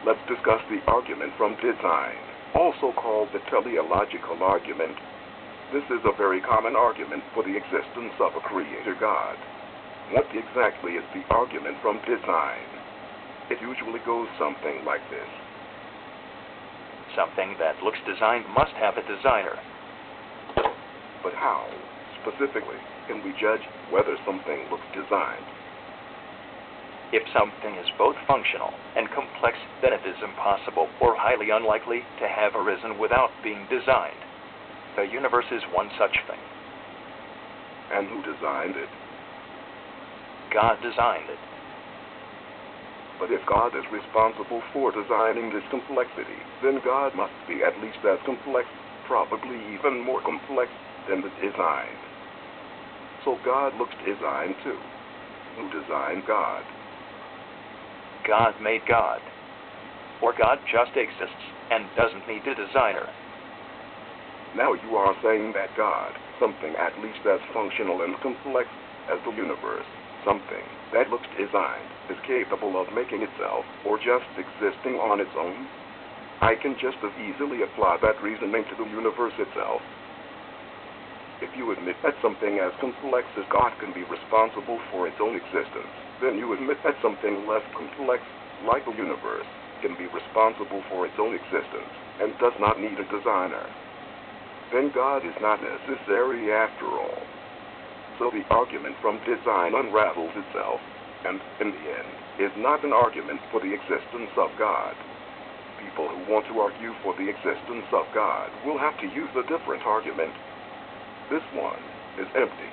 let's discuss the argument from design, also called the teleological argument. This is a very common argument for the existence of a creator God. What exactly is the argument from design? It usually goes something like this. Something that looks designed must have a designer. But how, specifically, can we judge whether something looks designed? If something is both functional and complex, then it is impossible or highly unlikely to have arisen without being designed. The universe is one such thing. And who designed it? God designed it. But if God is responsible for designing this complexity, then God must be at least as complex, probably even more complex than the design. So God looks designed too. Who designed God? God made God. Or God just exists and doesn't need a designer. Now you are saying that God, something at least as functional and complex as the universe, something that looks designed, is capable of making itself or just existing on its own? I can just as easily apply that reasoning to the universe itself. If you admit that something as complex as God can be responsible for its own existence, then you admit that something less complex, like the universe, can be responsible for its own existence and does not need a designer. Then God is not necessary after all. So the argument from design unravels itself, and in the end, is not an argument for the existence of God. People who want to argue for the existence of God will have to use a different argument. This one is empty.